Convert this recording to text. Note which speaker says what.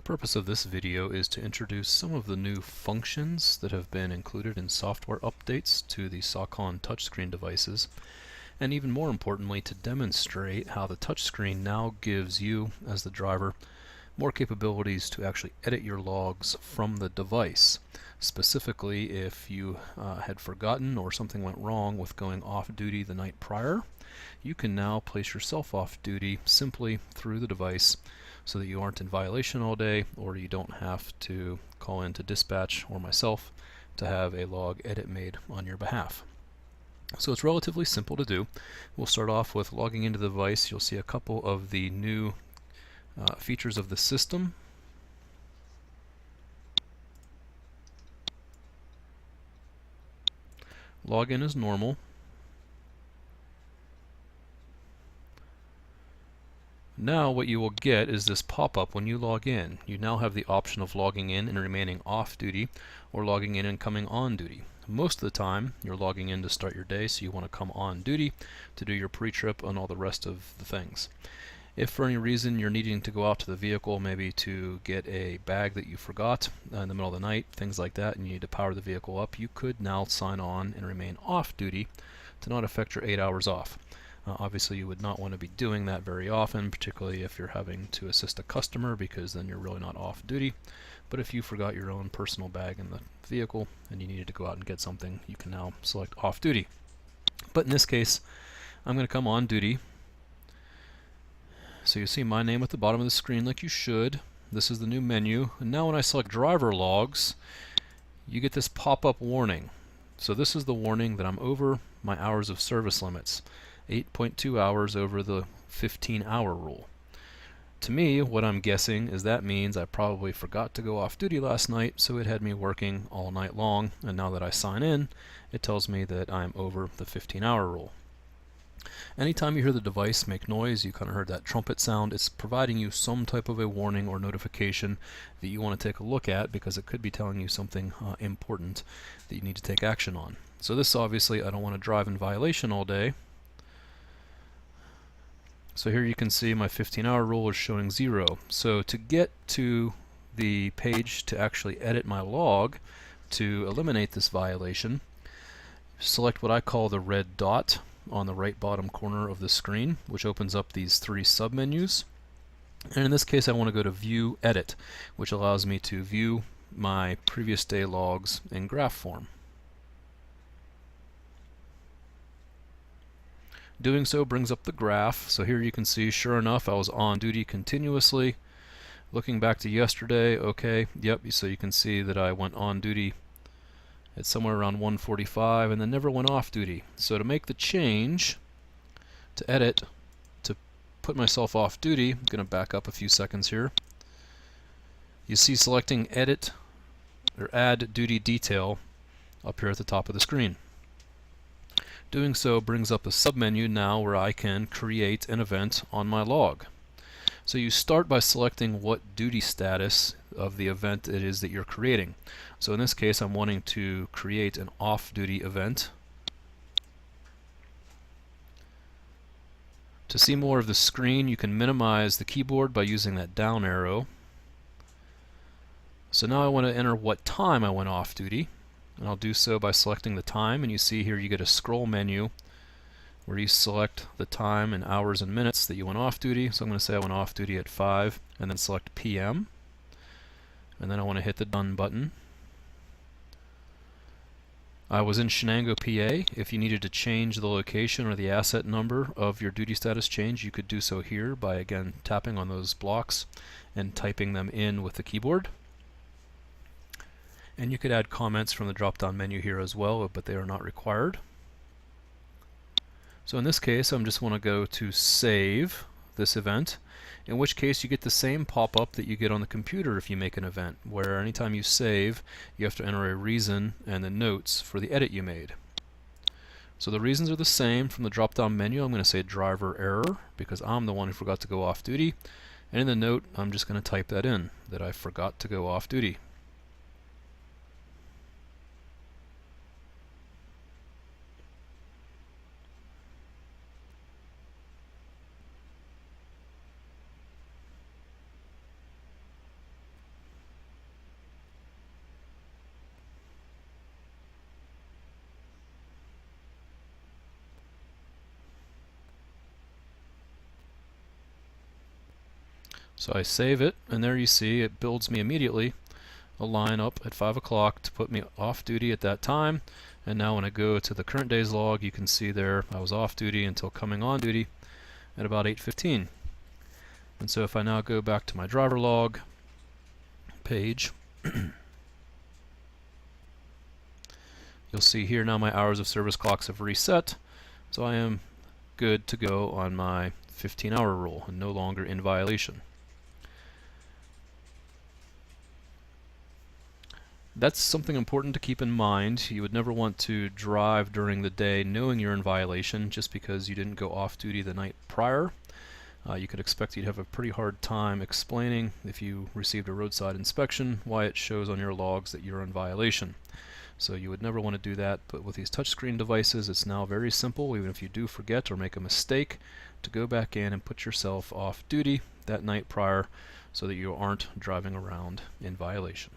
Speaker 1: The purpose of this video is to introduce some of the new functions that have been included in software updates to the SOCON touchscreen devices, and even more importantly to demonstrate how the touchscreen now gives you, as the driver, more capabilities to actually edit your logs from the device. Specifically, if you had forgotten or something went wrong with going off duty the night prior, you can now place yourself off duty simply through the device so that you aren't in violation all day, or you don't have to call into dispatch or myself to have a log edit made on your behalf. So it's relatively simple to do. We'll start off with logging into the device. You'll see a couple of the new features of the system. Login is normal. Now what you will get is this pop-up when you log in. You now have the option of logging in and remaining off duty, or logging in and coming on duty. Most of the time you're logging in to start your day, so you want to come on duty to do your pre-trip and all the rest of the things. If for any reason you're needing to go out to the vehicle, maybe to get a bag that you forgot in the middle of the night, things like that, and you need to power the vehicle up, you could now sign on and remain off duty to not affect your 8 hours off. Obviously you would not want to be doing that very often, particularly if you're having to assist a customer, because then you're really not off duty. But if you forgot your own personal bag in the vehicle and you needed to go out and get something, you can now select off duty. But in this case, I'm going to come on duty. So you see my name at the bottom of the screen like you should. This is the new menu. And now when I select driver logs, you get this pop-up warning. So this is the warning that I'm over my hours of service limits. 8.2 hours over the 15-hour rule. To me, what I'm guessing is that means I probably forgot to go off duty last night, so it had me working all night long, and now that I sign in, it tells me that I'm over the 15-hour rule. Anytime you hear the device make noise, you kind of heard that trumpet sound, it's providing you some type of a warning or notification that you want to take a look at, because it could be telling you something important that you need to take action on. So this, obviously, I don't want to drive in violation all day. So here you can see my 15-hour rule is showing 0. So to get to the page to actually edit my log, to eliminate this violation, select what I call the red dot on the right bottom corner of the screen, which opens up these 3 submenus. And in this case I want to go to View Edit, which allows me to view my previous day logs in graph form. Doing so brings up the graph. So here you can see, sure enough, I was on duty continuously. Looking back to yesterday, okay, yep, so you can see that I went on duty at somewhere around 1:45 and then never went off duty. So to make the change, to edit, to put myself off duty, I'm going to back up a few seconds here. You see selecting Edit or Add Duty Detail up here at the top of the screen. Doing so brings up a submenu now where I can create an event on my log. So you start by selecting what duty status of the event it is that you're creating. So in this case I'm wanting to create an off-duty event. To see more of the screen, you can minimize the keyboard by using that down arrow. So now I want to enter what time I went off duty. And I'll do so by selecting the time, and you see here you get a scroll menu where you select the time in hours and minutes that you went off duty. So I'm going to say I went off duty at 5, and then select PM. And then I want to hit the Done button. I was in Shenango, PA. If you needed to change the location or the asset number of your duty status change, you could do so here by, again, tapping on those blocks and typing them in with the keyboard. And you could add comments from the drop-down menu here as well, but they are not required. So in this case, I just want to go to Save this event, in which case you get the same pop-up that you get on the computer if you make an event, where anytime you save, you have to enter a reason and the notes for the edit you made. So the reasons are the same from the drop-down menu. I'm going to say driver error, because I'm the one who forgot to go off duty. And in the note, I'm just going to type that in, that I forgot to go off duty. So I save it, and there you see it builds me immediately a line up at 5 o'clock to put me off duty at that time. And now when I go to the current day's log, you can see there I was off duty until coming on duty at about 8:15. And so if I now go back to my driver log page, you'll see here now my hours of service clocks have reset, so I am good to go on my 15-hour rule and no longer in violation. That's something important to keep in mind. You would never want to drive during the day knowing you're in violation just because you didn't go off duty the night prior. You could expect you'd have a pretty hard time explaining, if you received a roadside inspection, why it shows on your logs that you're in violation. So you would never want to do that, but with these touchscreen devices it's now very simple, even if you do forget or make a mistake, to go back in and put yourself off duty that night prior so that you aren't driving around in violation.